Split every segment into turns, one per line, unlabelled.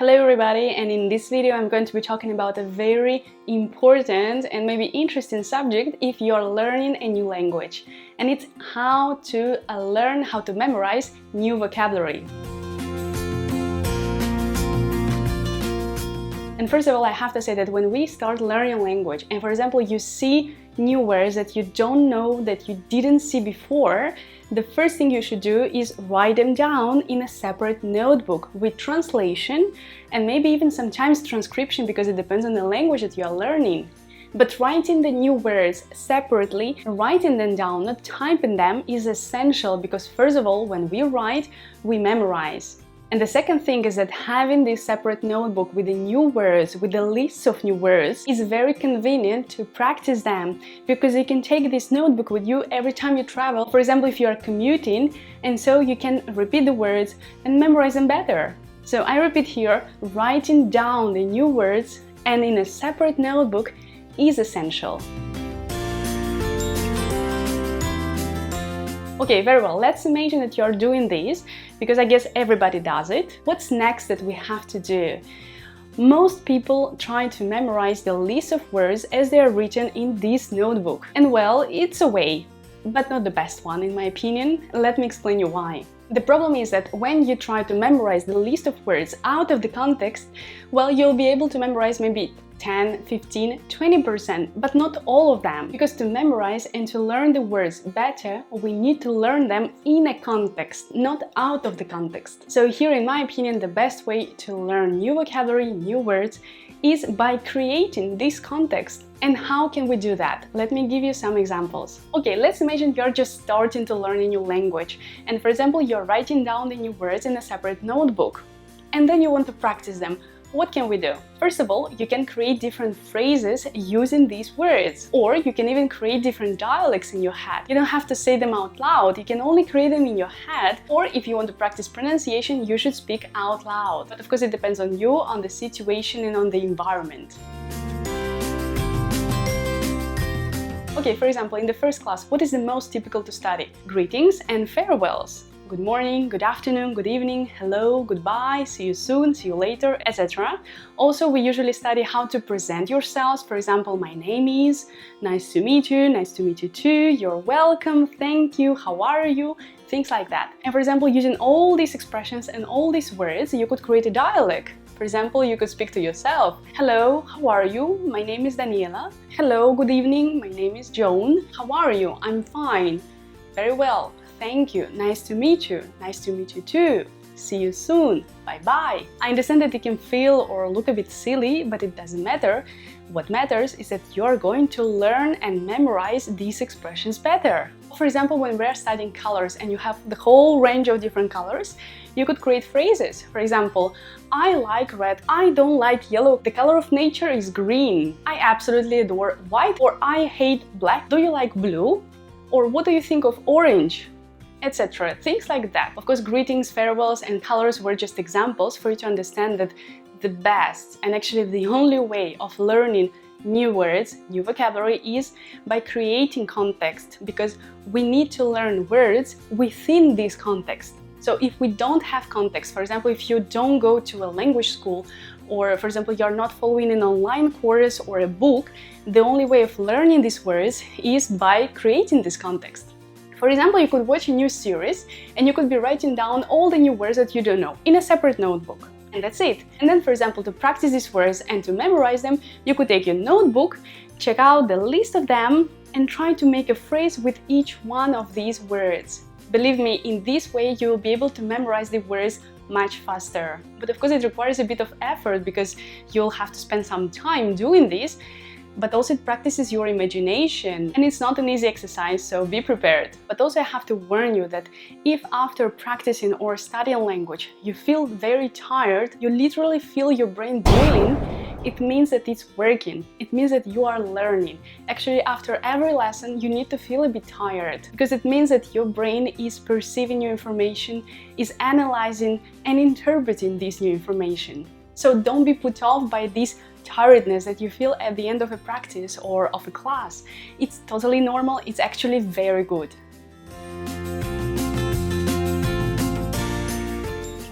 Hello everybody, and in this video I'm going to be talking about a very important and maybe interesting subject if you're learning a new language, and it's how to learn how to memorize new vocabulary. And first of all, I have to say that when we start learning a language and for example you see new words that you don't know, that you didn't see before, the first thing you should do is write them down in a separate notebook with translation and maybe even sometimes transcription, because it depends on the language that you are learning. But writing the new words separately, writing them down, not typing them, is essential because first of all, when we write, we memorize. And the second thing is that having this separate notebook with the new words, with the lists of new words, is very convenient to practice them, because you can take this notebook with you every time you travel. For example, if you are commuting, and so you can repeat the words and memorize them better. So I repeat here, writing down the new words and in a separate notebook is essential. Okay, very well, let's imagine that you're doing this, because I guess everybody does it. What's next that we have to do? Most people try to memorize the list of words as they are written in this notebook. And well, it's a way, but not the best one in my opinion. Let me explain you why. The problem is that when you try to memorize the list of words out of the context, well, you'll be able to memorize maybe 10, 15, 20%, but not all of them. Because to memorize and to learn the words better, we need to learn them in a context, not out of the context. So here, in my opinion, the best way to learn new vocabulary, new words, is by creating this context. And how can we do that? Let me give you some examples. Okay, let's imagine you're just starting to learn a new language. And for example, you're writing down the new words in a separate notebook. And then you want to practice them. What can we do? First of all, you can create different phrases using these words, or you can even create different dialects in your head. You don't have to say them out loud, you can only create them in your head, or if you want to practice pronunciation, you should speak out loud. But of course, it depends on you, on the situation, and on the environment. Okay, for example, in the first class, what is the most typical to study? Greetings and farewells. Good morning, good afternoon, good evening, hello, goodbye, see you soon, see you later, etc. Also, we usually study how to present yourselves. For example, my name is, nice to meet you too, you're welcome, thank you, how are you, things like that. And for example, using all these expressions and all these words, you could create a dialect. For example, you could speak to yourself. Hello, how are you? My name is Daniela. Hello, good evening, my name is Joan. How are you? I'm fine. Very well. Thank you. Nice to meet you. Nice to meet you too. See you soon. Bye-bye. I understand that it can feel or look a bit silly, but it doesn't matter. What matters is that you're going to learn and memorize these expressions better. For example, when we're studying colors and you have the whole range of different colors, you could create phrases. For example, I like red, I don't like yellow, the color of nature is green, I absolutely adore white, or I hate black, do you like blue? Or what do you think of orange? Etc. Things like that. Of course, greetings, farewells, and colors were just examples for you to understand that the best and actually the only way of learning new words, new vocabulary, is by creating context, because we need to learn words within this context. So if we don't have context, for example, if you don't go to a language school, or for example, you're not following an online course or a book, the only way of learning these words is by creating this context. For example, you could watch a new series and you could be writing down all the new words that you don't know in a separate notebook. And that's it. And then, for example, to practice these words and to memorize them, you could take your notebook, check out the list of them, and try to make a phrase with each one of these words. Believe me, in this way you will be able to memorize the words much faster. But of course, it requires a bit of effort because you'll have to spend some time doing this. But also it practices your imagination, and it's not an easy exercise, so be prepared. But also I have to warn you that if after practicing or studying language you feel very tired, you literally feel your brain boiling, it means that it's working. It means that you are learning. Actually, after every lesson you need to feel a bit tired, because it means that your brain is perceiving new information, is analyzing and interpreting this new information. So don't be put off by this tiredness that you feel at the end of a practice or of a class. It's totally normal, it's actually very good.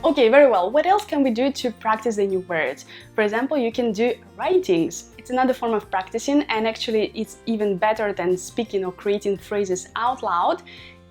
Okay, very well. What else can we do to practice the new words? For example, you can do writings. It's another form of practicing, and actually it's even better than speaking or creating phrases out loud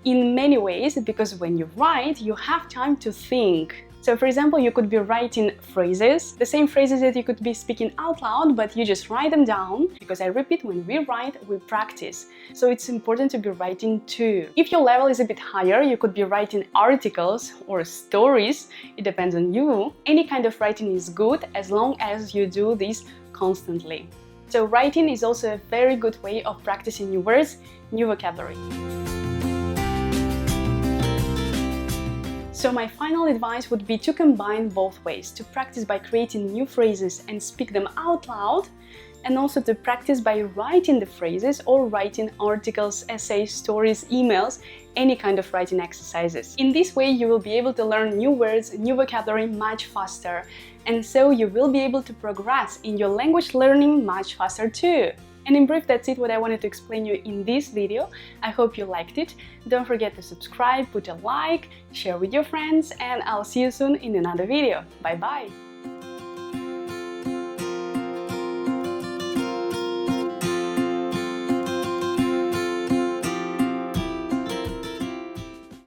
in many ways, because when you write, you have time to think. So for example, you could be writing phrases, the same phrases that you could be speaking out loud, but you just write them down, because I repeat, when we write, we practice. So it's important to be writing too. If your level is a bit higher, you could be writing articles or stories, it depends on you. Any kind of writing is good as long as you do this constantly. So writing is also a very good way of practicing new words, new vocabulary. So my final advice would be to combine both ways, to practice by creating new phrases and speak them out loud, and also to practice by writing the phrases or writing articles, essays, stories, emails, any kind of writing exercises. In this way, you will be able to learn new words, new vocabulary much faster, and so you will be able to progress in your language learning much faster too. And in brief, that's it what I wanted to explain you in this video. I hope you liked it. Don't forget to subscribe, put a like, share with your friends, and I'll see you soon in another video. Bye bye!